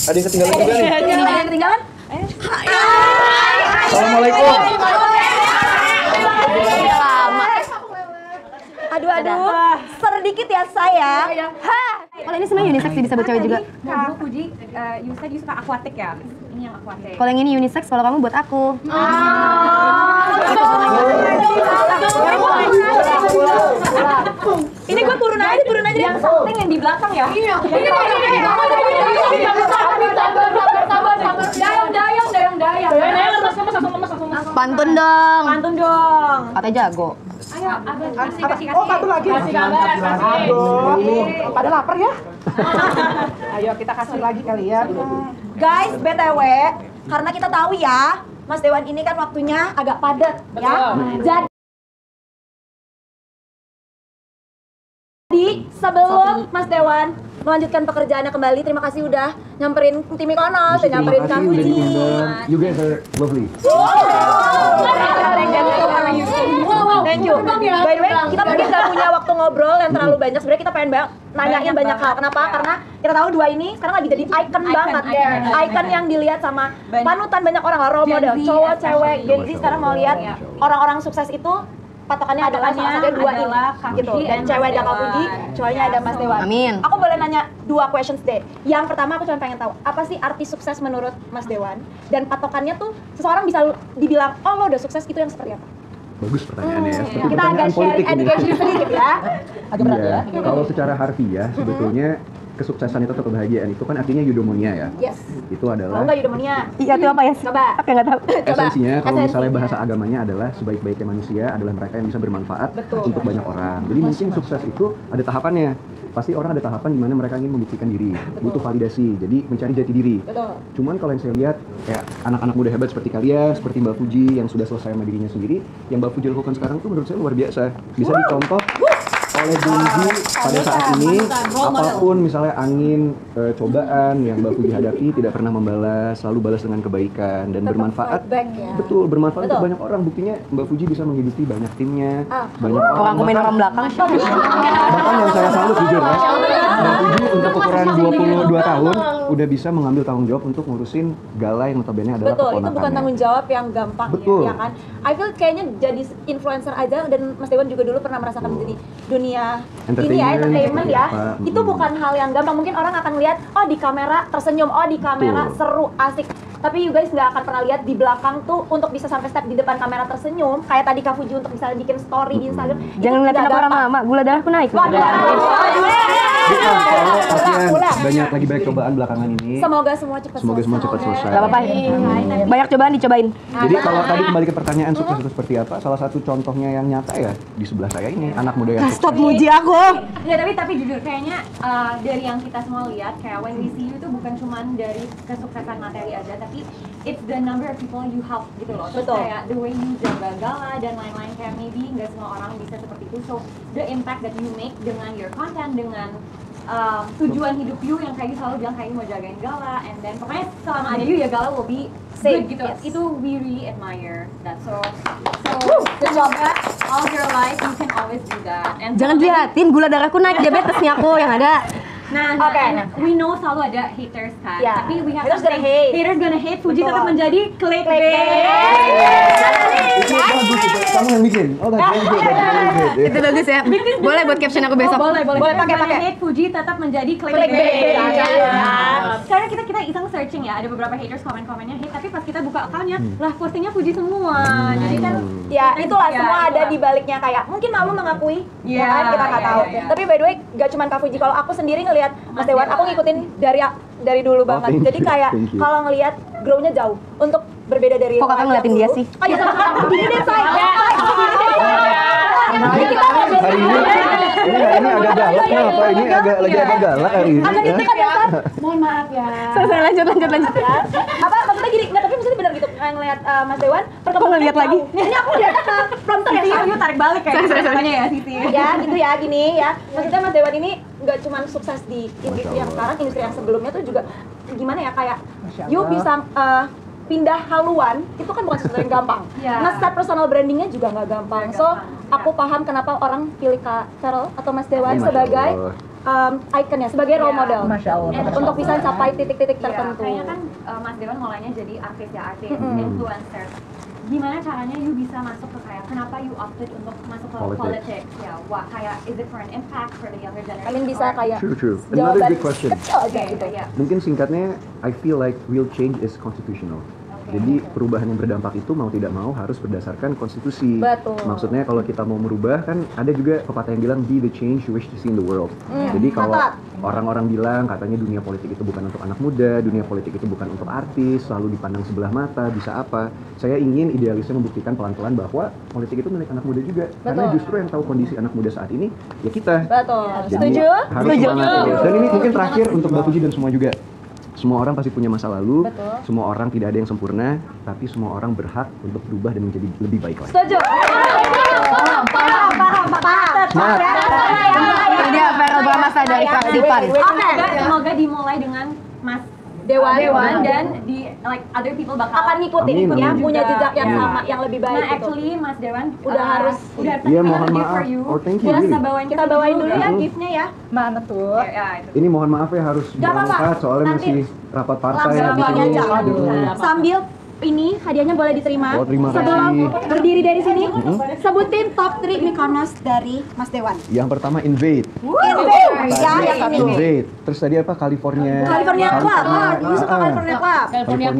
Ada yang ketinggalan juga nih. Ada yang ketinggalan? Assalamualaikum. Aduh, sedikit ya saya. Kalau ini sebenarnya unisex sih, bisa buat cewek juga. Kak Puji, you said you suka aquatic ya? Ini yang aquatic. Kalau yang ini unisex, kalau kamu buat aku. Ini gue turun aja deh. Yang something yang di belakang ya? Iya. Dayang. Pantun dong. Pantun dong. Katanya jago. Ayo, kasih. Oh, satu lagi. Kasih kabar. Aduh, pada lapar ya? Ayo kita kasih lagi kali ya. Guys, BTW, karena kita tahu ya, Mas Dewan ini kan waktunya agak padat ya. Jadi sebelum Mas Dewan melanjutkan pekerjaannya kembali, terima kasy udah nyamperin tim Ikonos, nyamperin Kak Puji. You guys are lovely. Thank you. By the way, kita mungkin gak punya waktu ngobrol yang terlalu banyak. Sebenarnya kita pengen nanyain banyak hal. Kenapa? Karena kita tahu dua ini sekarang lagi jadi icon banget. Icon yang dilihat sama panutan banyak orang, role model, cowok, cewek. Gen Z sekarang mau lihat orang-orang sukses itu patokannya adalah salah satunya dua ini gitu. Dan cewek ada Kak Puji, cowoknya ada Mas Dewan. Amin. Aku boleh nanya dua questions deh. Yang pertama aku cuma pengen tahu, apa sih arti sukses menurut Mas Dewan? Dan patokannya tuh seseorang bisa dibilang, oh lo udah sukses itu yang seperti apa? Bagus pertanyaannya ya. Seperti Kita agak pertanyaan sharing politik ini. education sedikit ya. Agak berat ya. Kalau secara harfiah sebetulnya kesuksesan itu atau kebahagiaan itu kan artinya eudaimonia ya. Yes. Itu Kalau adalah enggak eudaimonia. Iya, itu apa ya? Coba. Apa nggak tahu. esensinya kalau misalnya Esensinya. bahasa agamanya adalah sebaik-baiknya manusia adalah mereka yang bisa bermanfaat Betul. untuk banyak orang. Jadi mungkin sukses itu ada tahapannya. Pasti orang ada tahapan di mana mereka ingin membuktikan diri, butuh validasi, jadi mencari jati diri. Betul. Cuman kalau yang saya lihat kayak anak-anak muda hebat seperti kalian, seperti Mbak Puji yang sudah selesai sama dirinya sendiri, yang Mbak Puji lakukan sekarang tuh menurut saya luar biasa. Bisa dicontoh oleh Gen Z pada saat ini, apapun misalnya angin, cobaan yang Mbak Puji hadapi tidak pernah membalas, selalu balas dengan kebaikan dan bermanfaat. fight back ya. Betul, bermanfaat Betul. untuk banyak orang. Buktinya Mbak Puji bisa menghidupi banyak timnya, banyak Orang aku main orang belakang. Bahkan yang saya salut jujur ya, Mbak Puji untuk ukuran 22 tahun udah bisa mengambil tanggung jawab untuk ngurusin Gala yang notabene adalah Betul, itu keponakannya. bukan tanggung jawab yang gampang Betul. ya kan. I feel kayaknya jadi influencer aja, dan Mas Dewan juga dulu pernah merasakan menjadi dunia ini ya, entertainment ya. apa. Itu bukan hal yang gampang. Mungkin orang akan lihat, oh di kamera tersenyum, oh di kamera Betul. seru, asik. Tapi you guys nggak akan pernah lihat di belakang tuh untuk bisa sampai step di depan kamera tersenyum. Kayak tadi Kak Fuji untuk misalnya bikin story di Instagram. Jangan ngeliatin aku lama-lama, gula darahku naik. Bukan, soalnya artian banyak cobaan belakangan ini. Semoga semua cepat Semoga semua cepat selesai. Gak apa-apa. Banyak cobaan dicobain. Jadi kalau tadi kembali ke pertanyaan sukses itu seperti apa? Salah satu contohnya yang nyata ya di sebelah saya ini, anak muda yang Stop sukses. muji aku. Ya tapi jujur kayaknya dari yang kita semua lihat kayak when we see you itu bukan cuma dari kesuksesan materi aja, tapi it's the number of people you help gitu loh. Terus Betul. kayak the way you jaga Gala dan lain-lain, kayak maybe nggak semua orang bisa seperti itu. So the impact that you make dengan your content, dengan tujuan hidup you yang kayak you selalu bilang kayak you mau jagain Gala, and then pokoknya selama ada you ya Gala will be Safe, good gitu. yes. Itu we really admire that. So good job all of your life you can always do that. And Jangan diliatin, gula darahku naik, diabetes nih aku yang ada. Nah, Oke. we know selalu ada haters kan, Ya. tapi we have Haters something- gonna hate. haters gonna hate, Fuji Betul. tetap menjadi clickbait. Itu bagus itu. Kamu yang bikin. Oh, bagus. Itu bagus ya. Boleh buat caption aku besok. Boleh Boleh, pakai. hate, Fuji tetap menjadi Clickbait. clickbait. Ya. Karena kita iseng searching ya, ada beberapa haters komen-komennya hate, tapi pas kita buka akunnya, lah postingnya Fuji semua. Jadi kan Ya, itulah Ya, semua ada itulah. di baliknya, kayak mungkin malu mengakui, Iya, ya kan, kita nggak iya, tahu. iya. Tapi by the way, gak cuma Kak Fuji, kalau aku sendiri ngelihat Mas Dewan, aku ngikutin dari dulu banget. thank Jadi you, kayak thank you. kalau ngelihat grow-nya jauh, untuk berbeda dari Kok kakak yang ngeliatin dia dulu. sih? Oh iya, sama-sama. Gini deh, Say. Hari ini agak galak kenapa? Ini agak galak hari ini. Agak ya. ditekan ya, Say? mohon maaf ya. Selesai, lanjut. Ya. Apa maksudnya gini? Nggak, tapi maksudnya benar gitu. Kayak ngelihat Mas Dewan, perkembangannya ngeliat lagi? jauh. Ini aku lihat ke prompter ya, Sisi Say? you tarik balik kayak katanya ya Sisi. Ya gitu ya, gini ya, maksudnya Mas Dewan ini nggak cuma sukses di industri yang sekarang, industri yang sebelumnya tuh juga gimana ya, kayak you bisa pindah haluan, itu kan bukan sesuatu yang gampang. Ya. Nge-set personal brandingnya juga nggak gampang. Nggak So gampang, aku paham kenapa orang pilih Kak Carol atau Mas Dewan Masya sebagai Allah. icon ya, sebagai role model. Masya Allah. Untuk bisa capai titik-titik Iya, tertentu. kayaknya kan Mas Dewan mulainya jadi artis ya, influencer. Gimana caranya you bisa masuk ke kayak kenapa you opted untuk masuk ke Politics. politics? Ya, wah kayak is it for an impact for the younger generation? Kalian bisa or- kayak True. Another jawaban good question. kecil aja Oke, gitu. ya. Mungkin singkatnya, I feel like real change is constitutional. Jadi perubahan yang berdampak itu mau tidak mau harus berdasarkan konstitusi. Betul. Maksudnya kalau kita mau merubah kan ada juga pepatah yang bilang be the change you wish to see in the world. Jadi kalau Tepat. orang-orang bilang katanya dunia politik itu bukan untuk anak muda, dunia politik itu bukan untuk artis, selalu dipandang sebelah mata, bisa apa? Saya ingin idealisnya membuktikan pelan-pelan bahwa politik itu milik anak muda juga. Karena justru yang tahu kondisi anak muda saat ini ya kita. Betul. Jadi Setuju? harus semangat terus. Dan ini mungkin terakhir untuk Mbak Puji dan semua juga. Semua orang pasti punya masa lalu, semua orang tidak ada yang sempurna, tapi semua orang berhak untuk berubah dan menjadi lebih baik lagi. Setuju. Paham. Semangat. Ini dia Feral Bramasta dari Kaksipan. Semoga dimulai dengan Mas Dewan. dan di like other people bakal Akan ngikutin Amin, ya, amin. punya jejak yang Iya. sama, yang lebih baik Nah, gitu. actually Mas Dewan Udah harus. udah Iya, mohon gift maaf. for you. Oh, thank you, Boleh really. kita bawain Kita bawain dulu ya giftnya ya. Mana tuh? Ya, itu. Ini mohon maaf ya harus Gak apa-apa. berangkat soalnya Nanti masih rapat partai langsung di sini. aja. Mm-mm. Sambil ini hadiahnya boleh diterima. Oh, terima Sebelum kasih. berdiri dari sini, sebutin top 3 Mykonos dari Mas Dewan. Yang pertama Invade. Ya, yang ini. Invade. Terus tadi apa? California Club. Ah, dia suka California Club. California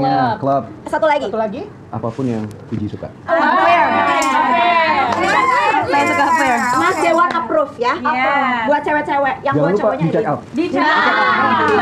Club. Satu lagi. Satu lagi? Apapun yang Puji suka. Saya suka fair. Mas Dewan approve ya. Iya. Buat cewek-cewek, yang Jangan buat lupa cowoknya di check out. Di channel.